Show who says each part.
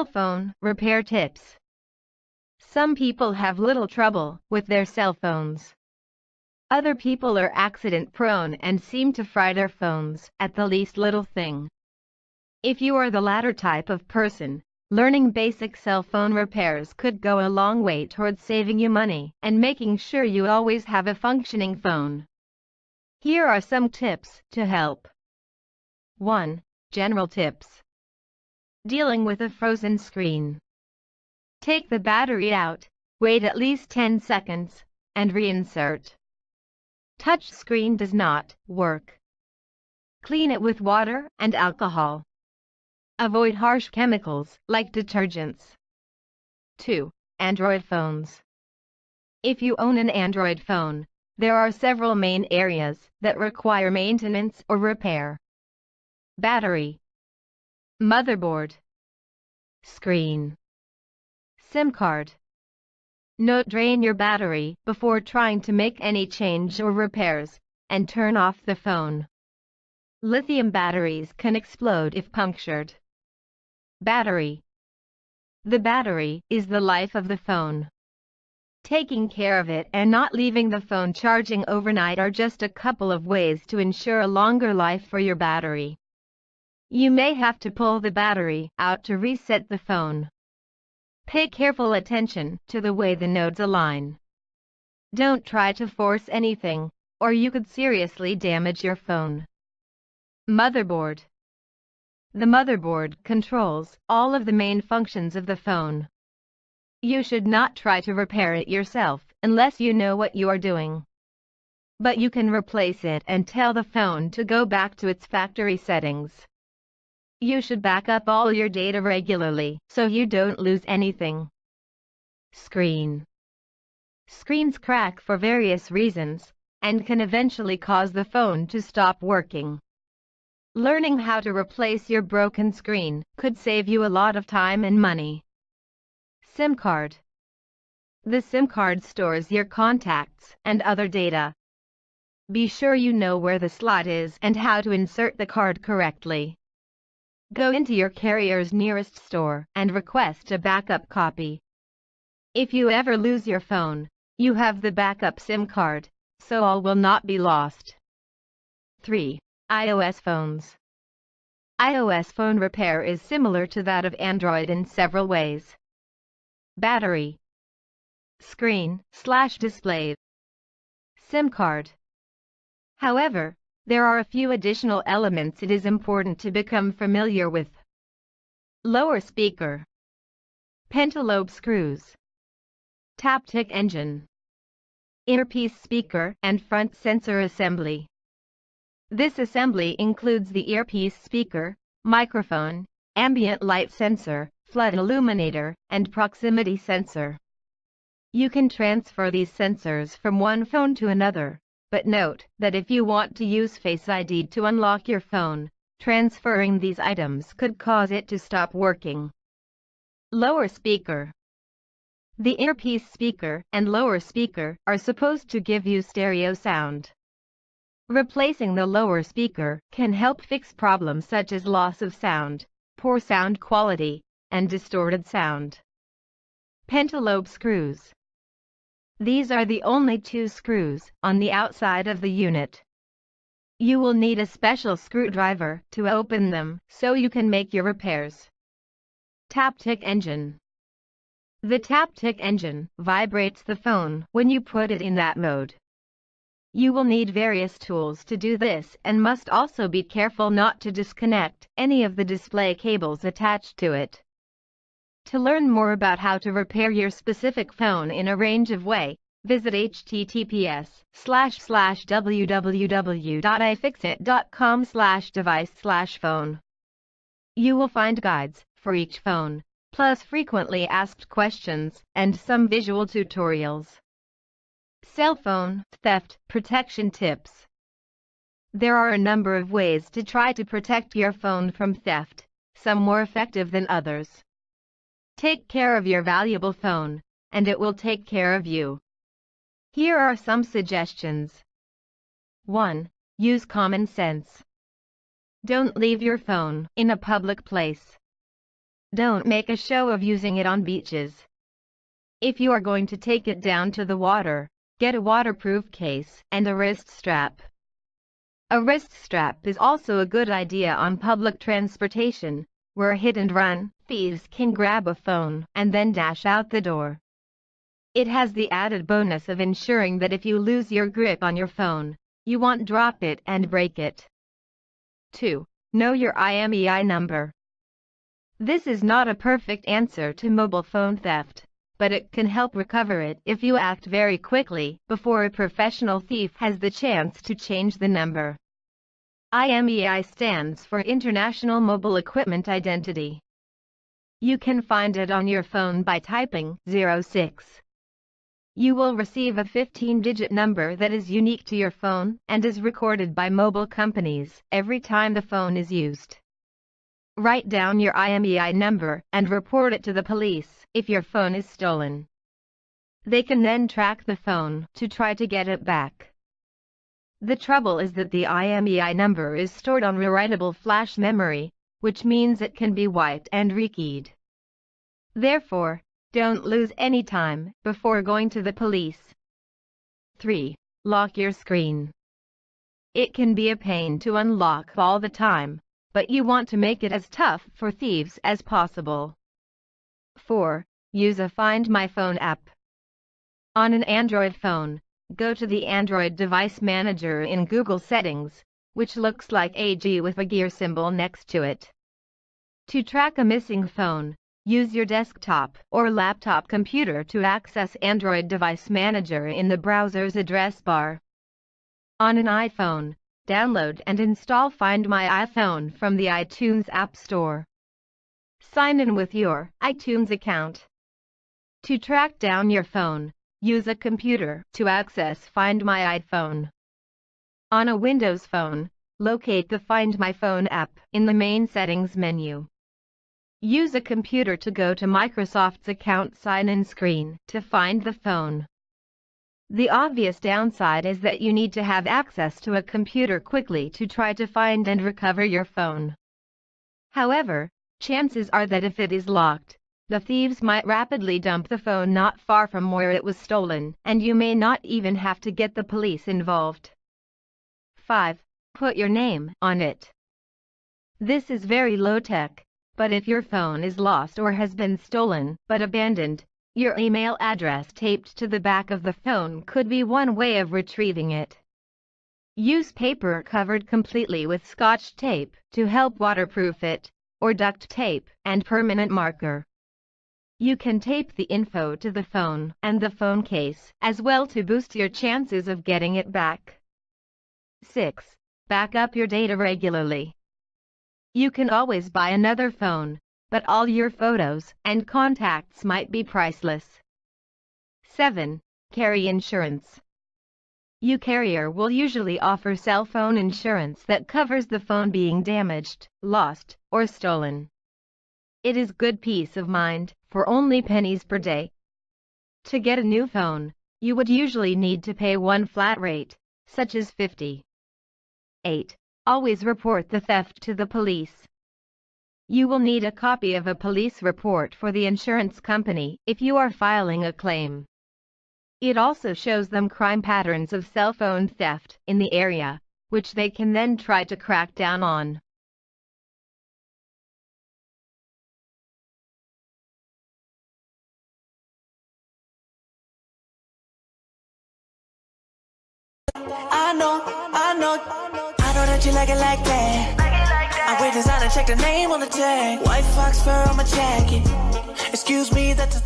Speaker 1: Cell phone repair tips. Some people have little trouble with their cell phones. Other people are accident prone and seem to fry their phones at the least little thing. If you are the latter type of person, learning basic cell phone repairs could go a long way towards saving you money and making sure you always have a functioning phone. Here are some tips to help. 1. General tips. Dealing with a frozen screen. Take the battery out, wait at least 10 seconds, and reinsert. Touch screen does not work. Clean it with water and alcohol. Avoid harsh chemicals like detergents. 2. Android phones. If you own an Android phone, there are several main areas that require maintenance or repair. Battery, motherboard, screen, SIM card. Note: drain your battery before trying to make any change or repairs, and turn off the phone. Lithium batteries can explode if punctured. Battery. The battery is the life of the phone. Taking care of it and not leaving the phone charging overnight are just a couple of ways to ensure a longer life for your battery. You may have to pull the battery out to reset the phone. Pay careful attention to the way the nodes align. Don't try to force anything, or you could seriously damage your phone. Motherboard. The motherboard controls all of the main functions of the phone. You should not try to repair it yourself unless you know what you are doing. But you can replace it and tell the phone to go back to its factory settings. You should back up all your data regularly so you don't lose anything. Screen. Screens crack for various reasons and can eventually cause the phone to stop working. Learning how to replace your broken screen could save you a lot of time and money. SIM card. The SIM card stores your contacts and other data. Be sure you know where the slot is and how to insert the card correctly. Go into your carrier's nearest store and request a backup copy. If you ever lose your phone, you have the backup SIM card, so all will not be lost. 3. iOS phones. iOS phone repair is similar to that of Android in several ways. Battery, screen/display, SIM card. However, there are a few additional elements it is important to become familiar with. Lower speaker, pentalobe screws, taptic engine, earpiece speaker and front sensor assembly. This assembly includes the earpiece speaker, microphone, ambient light sensor, flood illuminator, and proximity sensor. You can transfer these sensors from one phone to another, but note that if you want to use Face ID to unlock your phone, transferring these items could cause it to stop working. Lower speaker. The earpiece speaker and lower speaker are supposed to give you stereo sound. Replacing the lower speaker can help fix problems such as loss of sound, poor sound quality, and distorted sound. Pentalobe screws. These are the only two screws on the outside of the unit. You will need a special screwdriver to open them so you can make your repairs. Taptic engine. The taptic engine vibrates the phone when you put it in that mode. You will need various tools to do this and must also be careful not to disconnect any of the display cables attached to it. To learn more about how to repair your specific phone in a range of ways, visit https://www.ifixit.com/device/phone. You will find guides for each phone, plus frequently asked questions and some visual tutorials. Cell phone theft protection tips. There are a number of ways to try to protect your phone from theft, some more effective than others. Take care of your valuable phone, and it will take care of you. Here are some suggestions. 1. Use common sense. Don't leave your phone in a public place. Don't make a show of using it on beaches. If you are going to take it down to the water, get a waterproof case and a wrist strap. A wrist strap is also a good idea on public transportation, where hit-and-run thieves can grab a phone and then dash out the door. It has the added bonus of ensuring that if you lose your grip on your phone, you won't drop it and break it. 2. Know your IMEI number. This is not a perfect answer to mobile phone theft, but it can help recover it if you act very quickly before a professional thief has the chance to change the number. IMEI stands for International Mobile Equipment Identity. You can find it on your phone by typing 06. You will receive a 15-digit number that is unique to your phone and is recorded by mobile companies every time the phone is used. Write down your IMEI number and report it to the police if your phone is stolen. They can then track the phone to try to get it back. The trouble is that the IMEI number is stored on rewritable flash memory, which means it can be wiped and rekeyed. Therefore, don't lose any time before going to the police. 3. Lock your screen. It can be a pain to unlock all the time, but you want to make it as tough for thieves as possible. 4. Use a Find My Phone app. On an Android phone, go to the Android Device Manager in Google Settings, which looks like a G with a gear symbol next to it. To track a missing phone, use your desktop or laptop computer to access Android Device Manager in the browser's address bar. On an iPhone, download and install Find My iPhone from the iTunes App Store. Sign in with your iTunes account. To track down your phone, use a computer to access Find My iPhone. On a Windows phone, locate the Find My Phone app in the main settings menu. Use a computer to go to Microsoft's account sign-in screen to find the phone. The obvious downside is that you need to have access to a computer quickly to try to find and recover your phone. However, chances are that if it is locked, the thieves might rapidly dump the phone not far from where it was stolen, and you may not even have to get the police involved. 5. Put your name on it. This is very low-tech, but if your phone is lost or has been stolen but abandoned, your email address taped to the back of the phone could be one way of retrieving it. Use paper covered completely with Scotch tape to help waterproof it, or duct tape and permanent marker. You can tape the info to the phone and the phone case as well to boost your chances of getting it back. 6. Back up your data regularly. You can always buy another phone, but all your photos and contacts might be priceless. 7. Carry insurance. Your carrier will usually offer cell phone insurance that covers the phone being damaged, lost, or stolen. It is good peace of mind for only pennies per day. To get a new phone, you would usually need to pay one flat rate, such as $50. 8. Always report the theft to the police. You will need a copy of a police report for the insurance company if you are filing a claim. It also shows them crime patterns of cell phone theft in the area, which they can then try to crack down on.
Speaker 2: I know that you like it like that. I wear designer, check the name on the tag. White fox fur on my jacket. Excuse me, that's